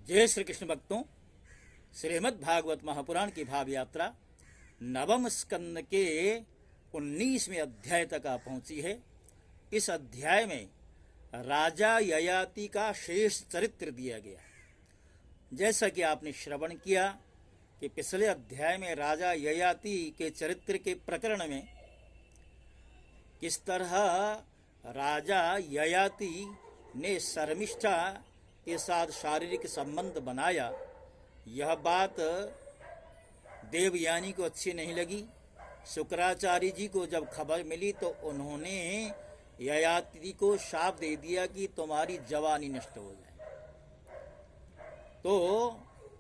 जय श्री कृष्ण भक्तों, श्रीमद् भागवत महापुराण की भाव यात्रा नवम स्कंद के 19वें अध्याय तक आ पहुंची है। इस अध्याय में राजा ययाति का शेष चरित्र दिया गया। जैसा कि आपने श्रवण किया कि पिछले अध्याय में राजा ययाति के चरित्र के प्रकरण में किस तरह राजा ययाति ने शर्मिष्ठा के साथ शारीरिक संबंध बनाया, यह बात देवयानी को अच्छी नहीं लगी। शुक्राचार्य जी को जब खबर मिली तो उन्होंने ययाति को शाप दे दिया कि तुम्हारी जवानी नष्ट हो जाए। तो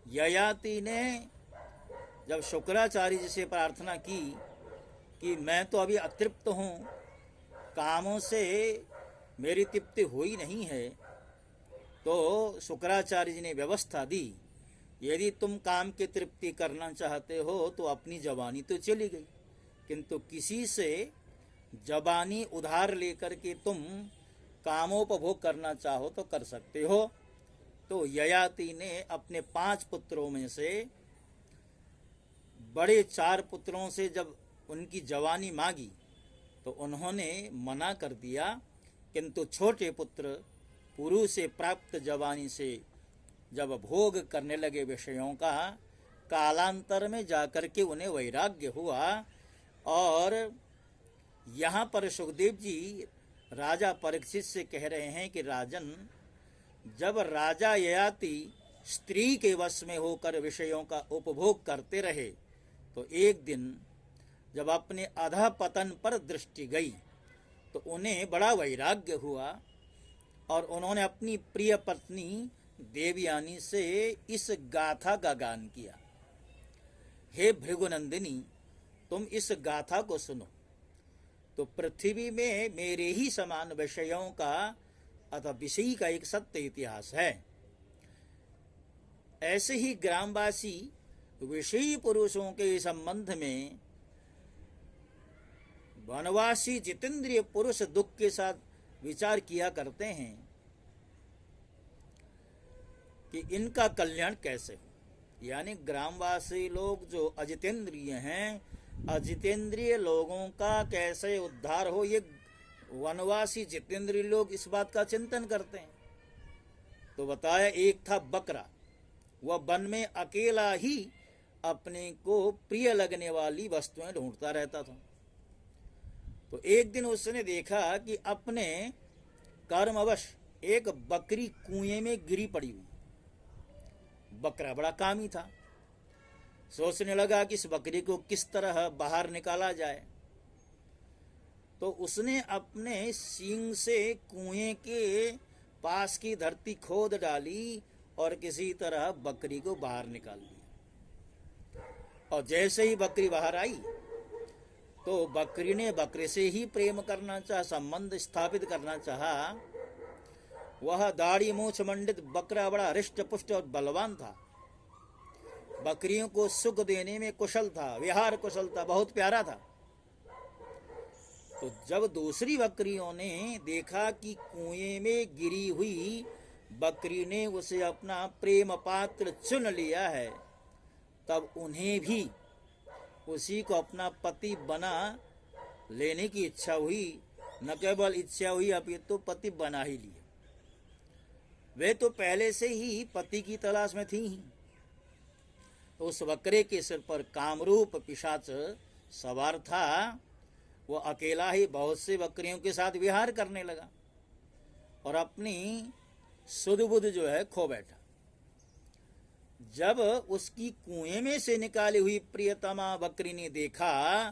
ययाति ने जब शुक्राचार्य जी से प्रार्थना की कि मैं तो अभी अतृप्त हूँ, कामों से मेरी तृप्ति हुई नहीं है, तो शुक्राचार्य जी ने व्यवस्था दी, यदि तुम काम की तृप्ति करना चाहते हो तो अपनी जवानी तो चली गई, किंतु किसी से जवानी उधार लेकर के तुम कामोपभोग करना चाहो तो कर सकते हो। तो ययाति ने अपने 5 पुत्रों में से बड़े 4 पुत्रों से जब उनकी जवानी मांगी तो उन्होंने मना कर दिया, किंतु छोटे पुत्र पुरुष से प्राप्त जवानी से जब भोग करने लगे विषयों का, कालांतर में जाकर के उन्हें वैराग्य हुआ। और यहाँ पर सुखदेव जी राजा परीक्षित से कह रहे हैं कि राजन, जब राजा ययाति स्त्री के वश में होकर विषयों का उपभोग करते रहे तो एक दिन जब अपने अधःपतन पर दृष्टि गई तो उन्हें बड़ा वैराग्य हुआ और उन्होंने अपनी प्रिय पत्नी देवयानी से इस गाथा का गान किया। हे भृगुनंदिनी, तुम इस गाथा को सुनो तो पृथ्वी में मेरे ही समान विषयों का अथवा विषयी का एक सत्य इतिहास है। ऐसे ही ग्रामवासी विषयी पुरुषों के संबंध में वनवासी जितेंद्रिय पुरुष दुख के साथ विचार किया करते हैं कि इनका कल्याण कैसे हो। यानी ग्रामवासी लोग जो अजितेंद्रिय हैं, अजितेंद्रिय लोगों का कैसे उद्धार हो, ये वनवासी जितेंद्रिय लोग इस बात का चिंतन करते हैं। तो बताया, एक था बकरा, वह वन में अकेला ही अपने को प्रिय लगने वाली वस्तुएं ढूंढता रहता था। तो एक दिन उसने देखा कि अपने कर्मवश एक बकरी कुएं में गिरी पड़ी हुई। बकरा बड़ा कामी था, सोचने लगा कि इस बकरी को किस तरह बाहर निकाला जाए। तो उसने अपने सींग से कुएं के पास की धरती खोद डाली और किसी तरह बकरी को बाहर निकाल दिया। और जैसे ही बकरी बाहर आई तो बकरी ने बकरे से ही प्रेम करना चाहा, संबंध स्थापित करना चाहा। वह दाढ़ी मूछ मंडित बकरा बड़ा हृष्ट पुष्ट और बलवान था, बकरियों को सुख देने में कुशल था, विहार कुशल था, बहुत प्यारा था। तो जब दूसरी बकरियों ने देखा कि कुएं में गिरी हुई बकरी ने उसे अपना प्रेम पात्र चुन लिया है, तब उन्हें भी उसी को अपना पति बना लेने की इच्छा हुई। न केवल इच्छा हुई, अब ये तो पति बना ही लिया। वे तो पहले से ही पति की तलाश में थी ही। तो उस बकरे के सिर पर कामरूप पिशाच सवार था। वो अकेला ही बहुत से बकरियों के साथ विहार करने लगा और अपनी सुध बुध जो है खो बैठा। जब उसकी कुएं में से निकाली हुई प्रियतमा बकरी ने देखा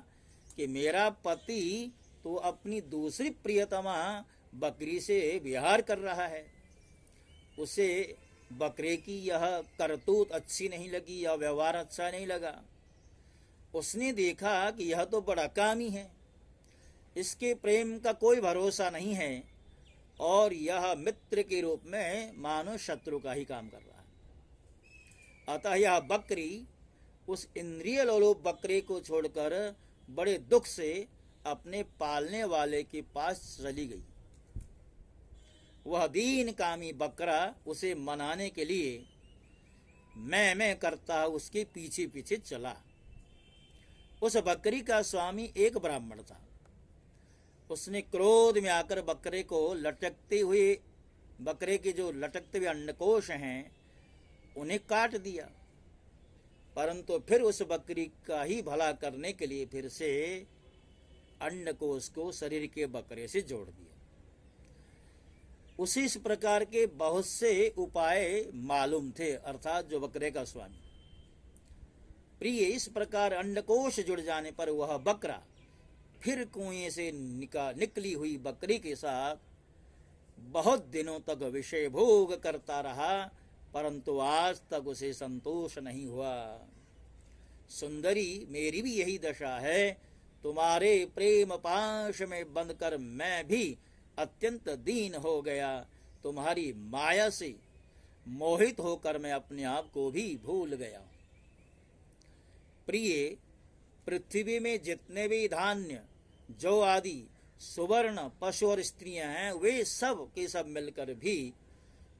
कि मेरा पति तो अपनी दूसरी प्रियतमा बकरी से विहार कर रहा है, उसे बकरे की यह करतूत अच्छी नहीं लगी, यह व्यवहार अच्छा नहीं लगा। उसने देखा कि यह तो बड़ा कामी है, इसके प्रेम का कोई भरोसा नहीं है और यह मित्र के रूप में मानो शत्रु का ही काम कर रहा है। अतः यह बकरी उस इंद्रिय लोलुप बकरे को छोड़कर बड़े दुख से अपने पालने वाले के पास चली गई। वह दीन कामी बकरा उसे मनाने के लिए मैं करता उसके पीछे पीछे चला। उस बकरी का स्वामी एक ब्राह्मण था। उसने क्रोध में आकर बकरे को लटकते हुए, बकरे के जो लटकते हुए अंडकोश हैं उन्हें काट दिया। परंतु फिर उस बकरी का ही भला करने के लिए फिर से अंडकोश को शरीर के बकरे से जोड़ दिया। उसी इस प्रकार के बहुत से उपाय मालूम थे, अर्थात जो बकरे का स्वामी प्रिय। इस प्रकार अंडकोश जुड़ जाने पर वह बकरा फिर कुएं से निकली हुई बकरी के साथ बहुत दिनों तक विषय भोग करता रहा, परंतु आज तक उसे संतोष नहीं हुआ। सुंदरी, मेरी भी यही दशा है। तुम्हारे प्रेम पाश में बंधकर मैं भी अत्यंत दीन हो गया। तुम्हारी माया से मोहित होकर मैं अपने आप को भी भूल गया। प्रिय, पृथ्वी में जितने भी धान्य, जौ आदि सुवर्ण पशु और स्त्रियां हैं, वे सब के सब मिलकर भी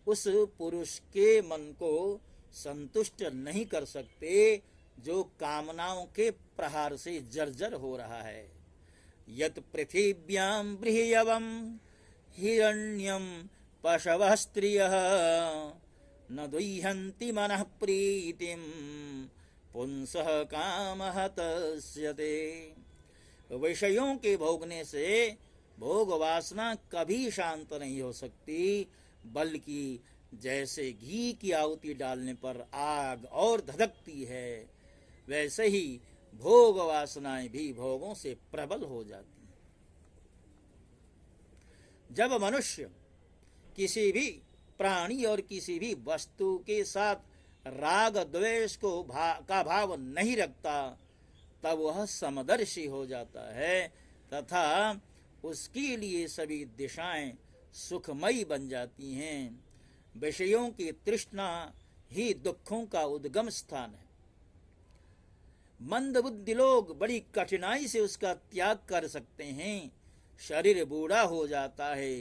उस पुरुष के मन को संतुष्ट नहीं कर सकते जो कामनाओं के प्रहार से जर्जर हो रहा है। यत पृथिव्याम बृहयवम हिरण्यम पशवः स्त्रियः न दुह्यन्ति मनः प्रीतिम पुंसः कामः तस्यते। विषयों के भोगने से भोग वासना कभी शांत नहीं हो सकती, बल्कि जैसे घी की आहुति डालने पर आग और धधकती है, वैसे ही भोग वासनाएं भी भोगों से प्रबल हो जाती हैं। जब मनुष्य किसी भी प्राणी और किसी भी वस्तु के साथ राग द्वेष का भाव नहीं रखता, तब वह समदर्शी हो जाता है तथा उसके लिए सभी दिशाएं सुखमयी बन जाती हैं। विषयों की तृष्णा ही दुखों का उद्गम स्थान है। मंद बुद्धि लोग बड़ी कठिनाई से उसका त्याग कर सकते हैं। शरीर बूढ़ा हो जाता है,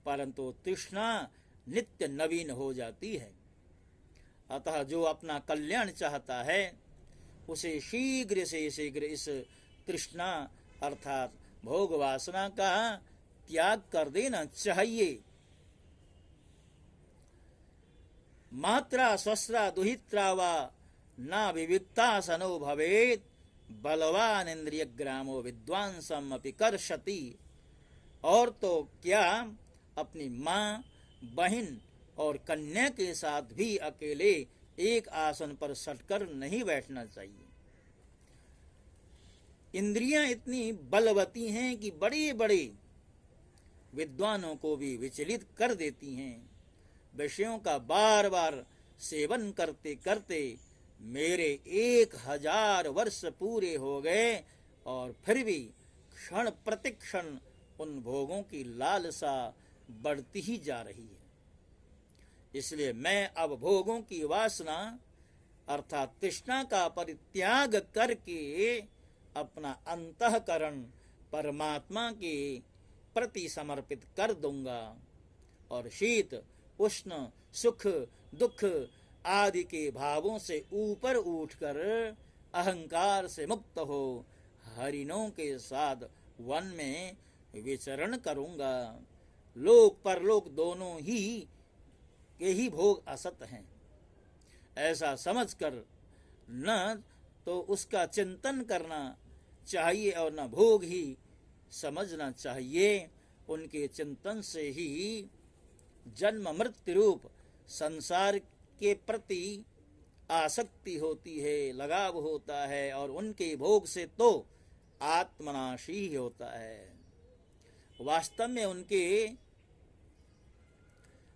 परंतु तृष्णा नित्य नवीन हो जाती है। अतः जो अपना कल्याण चाहता है, उसे शीघ्र से शीघ्र इस तृष्णा अर्थात भोग वासना का त्याग कर देना चाहिए। मात्रा स्वस्रा दुहित्रा वा न विविक्ता सनो भवेत बलवान इंद्रिय ग्रामो विद्वांसम अपि कर्षति। और तो क्या, अपनी माँ, बहन और कन्या के साथ भी अकेले एक आसन पर सटकर नहीं बैठना चाहिए। इंद्रियां इतनी बलवती हैं कि बड़े बड़े विद्वानों को भी विचलित कर देती हैं। विषयों का बार बार सेवन करते करते मेरे 1000 वर्ष पूरे हो गए और फिर भी क्षण प्रतिक्षण उन भोगों की लालसा बढ़ती ही जा रही है। इसलिए मैं अब भोगों की वासना अर्थात तृष्णा का परित्याग करके अपना अंतःकरण परमात्मा के प्रति समर्पित कर दूंगा और शीत उष्ण सुख दुख आदि के भावों से ऊपर उठकर अहंकार से मुक्त हो हरिणों के साथ वन में विचरण करूंगा। लोक परलोक दोनों ही के ही भोग असत हैं, ऐसा समझकर न तो उसका चिंतन करना चाहिए और न भोग ही समझना चाहिए। उनके चिंतन से ही जन्म मृत्यु रूप संसार के प्रति आसक्ति होती है, लगाव होता है और उनके भोग से तो आत्मनाश ही होता है। वास्तव में उनके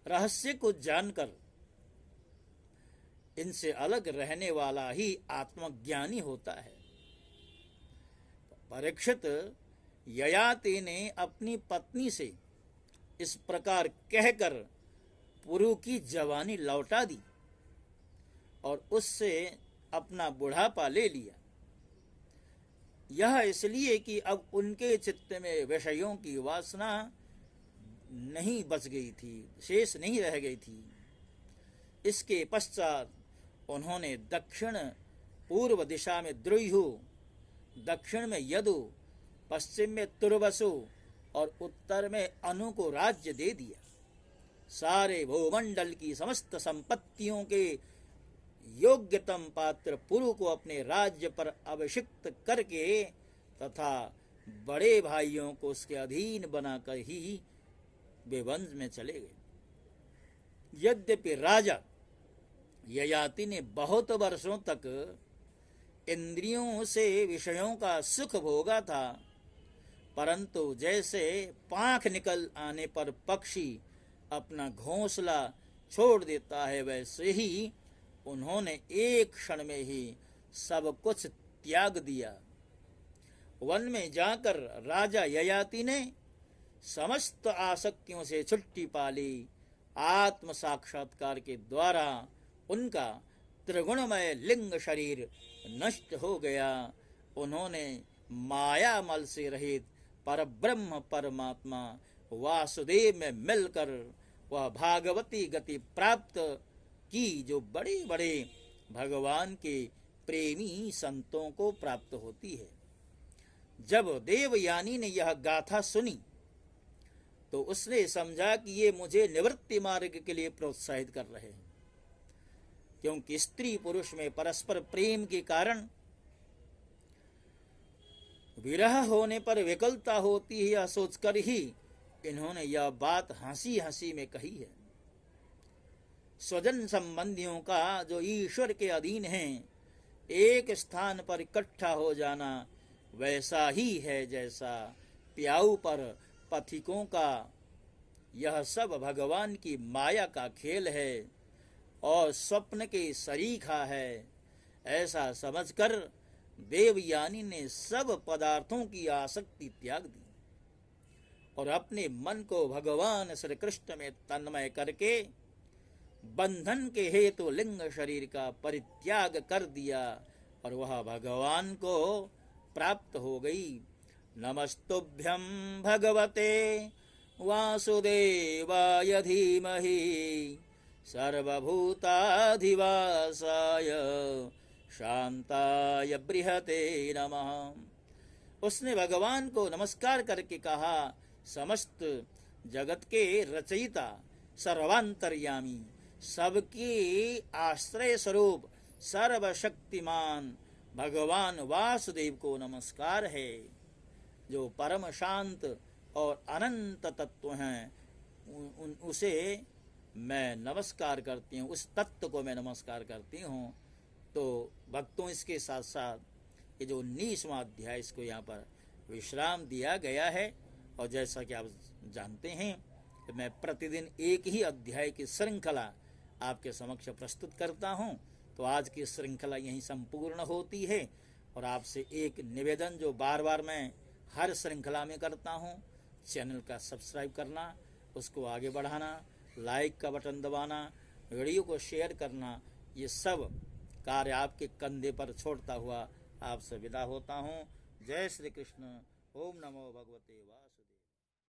रहस्य को जानकर इनसे अलग रहने वाला ही आत्मज्ञानी होता है। परीक्षित, ययाति ने अपनी पत्नी से इस प्रकार कहकर पुरु की जवानी लौटा दी और उससे अपना बुढ़ापा ले लिया। यह इसलिए कि अब उनके चित्त में विषयों की वासना नहीं बच गई थी, शेष नहीं रह गई थी। इसके पश्चात उन्होंने दक्षिण पूर्व दिशा में द्रुह्यु, दक्षिण में यदु, पश्चिम में तुर्वसु और उत्तर में अनु को राज्य दे दिया। सारे भूमंडल की समस्त संपत्तियों के योग्यतम पात्र पुरु को अपने राज्य पर अभिषिक्त करके तथा बड़े भाइयों को उसके अधीन बनाकर ही वे वंश में चले गए। यद्यपि राजा ययाति ने बहुत वर्षों तक इंद्रियों से विषयों का सुख भोगा था, परंतु जैसे पांख निकल आने पर पक्षी अपना घोंसला छोड़ देता है, वैसे ही उन्होंने एक क्षण में ही सब कुछ त्याग दिया। वन में जाकर राजा ययाति ने समस्त आसक्तियों से छुट्टी पाली। आत्म साक्षात्कार के द्वारा उनका त्रिगुणमय लिंग शरीर नष्ट हो गया। उन्होंने माया मल से रहित परब्रह्म परमात्मा वासुदेव में मिलकर वह भागवती गति प्राप्त की जो बड़े बड़े भगवान के प्रेमी संतों को प्राप्त होती है। जब देवयानी ने यह गाथा सुनी तो उसने समझा कि ये मुझे निवृत्ति मार्ग के लिए प्रोत्साहित कर रहे हैं, क्योंकि स्त्री पुरुष में परस्पर प्रेम के कारण विरह होने पर विकलता होती है, यह सोचकर ही इन्होंने यह बात हंसी हंसी में कही है। स्वजन संबंधियों का जो ईश्वर के अधीन है, एक स्थान पर इकट्ठा हो जाना वैसा ही है जैसा प्याऊ पर पथिकों का। यह सब भगवान की माया का खेल है और स्वप्न के सरीखा है। ऐसा समझकर देवयानी ने सब पदार्थों की आसक्ति त्याग दी और अपने मन को भगवान श्री कृष्ण में तन्मय करके बंधन के हेतु लिंग शरीर का परित्याग कर दिया और वह भगवान को प्राप्त हो गई। नमस्तुभ्यं भगवते वासुदेवाय धीमहि सर्वभूताधिवासाय शांताय बृहते नमः। उसने भगवान को नमस्कार करके कहा, समस्त जगत के रचयिता सर्वांतर्यामी सबकी आश्रय स्वरूप सर्वशक्तिमान भगवान वासुदेव को नमस्कार है, जो परम शांत और अनंत तत्व हैं। उसे मैं नमस्कार करती हूँ, उस तत्व को मैं नमस्कार करती हूँ। तो भक्तों, इसके साथ साथ ये जो 19वां अध्याय, इसको यहाँ पर विश्राम दिया गया है। और जैसा कि आप जानते हैं कि मैं प्रतिदिन एक ही अध्याय की श्रृंखला आपके समक्ष प्रस्तुत करता हूँ। तो आज की श्रृंखला यहीं संपूर्ण होती है। और आपसे एक निवेदन जो बार बार मैं हर श्रृंखला में करता हूँ, चैनल का सब्सक्राइब करना, उसको आगे बढ़ाना, लाइक का बटन दबाना, वीडियो को शेयर करना, ये सब कार्य आपके कंधे पर छोड़ता हुआ आपसे विदा होता हूँ। जय श्री कृष्ण। ओम नमो भगवते वासुदेवाय।